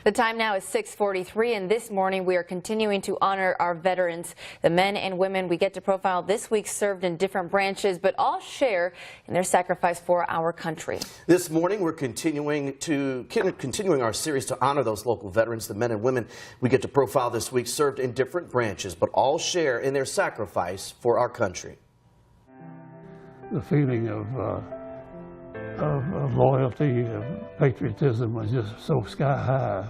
The time now is 6:43, and this morning we are continuing to honor our veterans. The men and women we get to profile this week served in different branches, but all share in their sacrifice for our country. This morning we're continuing our series to honor those local veterans. The men and women we get to profile this week served in different branches, but all share in their sacrifice for our country. The feeling of loyalty, of patriotism was just so sky high.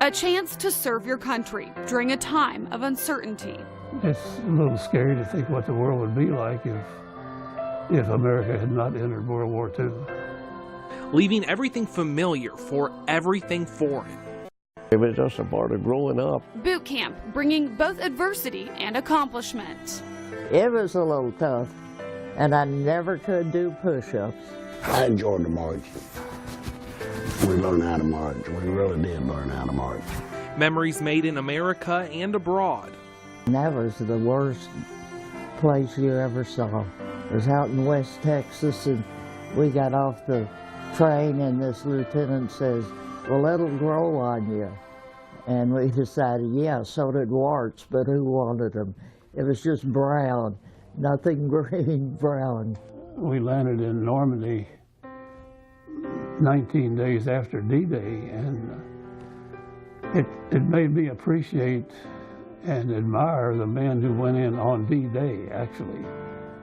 A chance to serve your country during a time of uncertainty. It's a little scary to think what the world would be like if America had not entered World War II. Leaving everything familiar for everything foreign. It was just a part of growing up. Boot camp, bringing both adversity and accomplishment. It was a little tough, and I never could do push-ups. I enjoyed the march. We learned how to march. We really did learn how to march. Memories made in America and abroad. And that was the worst place you ever saw. It was out in West Texas, and we got off the train, and this lieutenant says, "Well, it'll grow on you." And we decided, yeah, so did warts, but who wanted them? It was just brown, nothing green, brown. We landed in Normandy 19 days after D-Day, and it made me appreciate and admire the men who went in on D-Day, actually,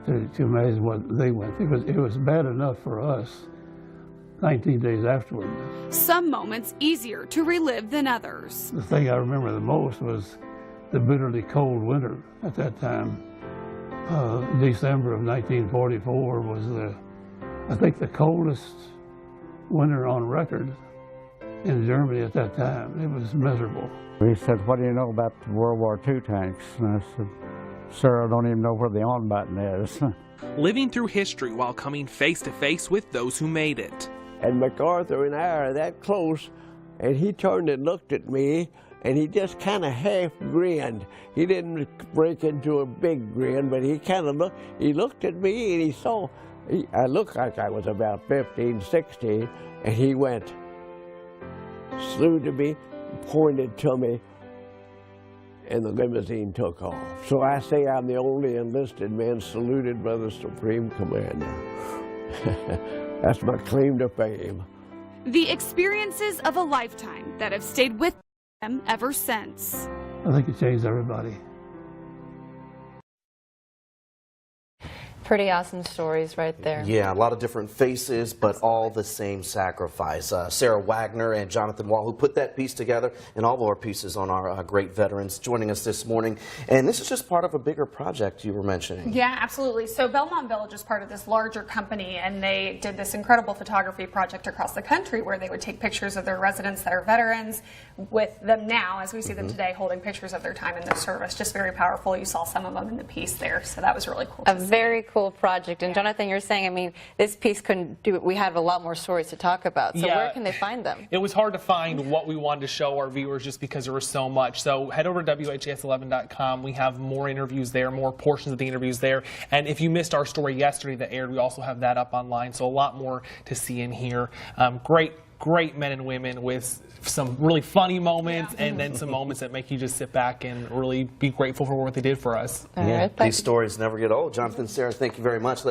to imagine what they went through. It was bad enough for us 19 days afterward. Some moments easier to relive than others. The thing I remember the most was the bitterly cold winter at that time. December of 1944 was I think the coldest winter on record in Germany at that time. It was miserable. He said, "What do you know about the World War II tanks?" And I said, "Sir, I don't even know where the on button is." Living through history while coming face to face with those who made it. And MacArthur and I are that close, and he turned and looked at me, and he just kind of half grinned. He didn't break into a big grin, but he kind of looked at me, and he saw, I looked like I was about 15, 16, and he went, saluted me, pointed to me, and the limousine took off. So I say I'm the only enlisted man saluted by the Supreme Commander. That's my claim to fame. The experiences of a lifetime that have stayed with them ever since. I think it changed everybody. Pretty awesome stories right there. Yeah, a lot of different faces, but all the same sacrifice. Sarah Wagner and Jonathan Wall, who put that piece together, and all of our pieces on our great veterans, joining us this morning. And this is just part of a bigger project you were mentioning. Yeah, absolutely. So Belmont Village is part of this larger company, and they did this incredible photography project across the country where they would take pictures of their residents that are veterans with them now, as we see them today, holding pictures of their time in the service. Just very powerful. You saw some of them in the piece there, so that was really cool. A very cool project. And Jonathan, you're saying, I mean, this piece couldn't do it. We have a lot more stories to talk about. So where can they find them? It was hard to find what we wanted to show our viewers just because there was so much. So head over to WHAS11.com. We have more interviews there, more portions of the interviews there. And if you missed our story yesterday that aired, we also have that up online. So a lot more to see and hear. Great men and women with some really funny moments, and then some moments that make you just sit back and really be grateful for what they did for us. These stories never get old. Jonathan, Sarah, thank you very much. Let's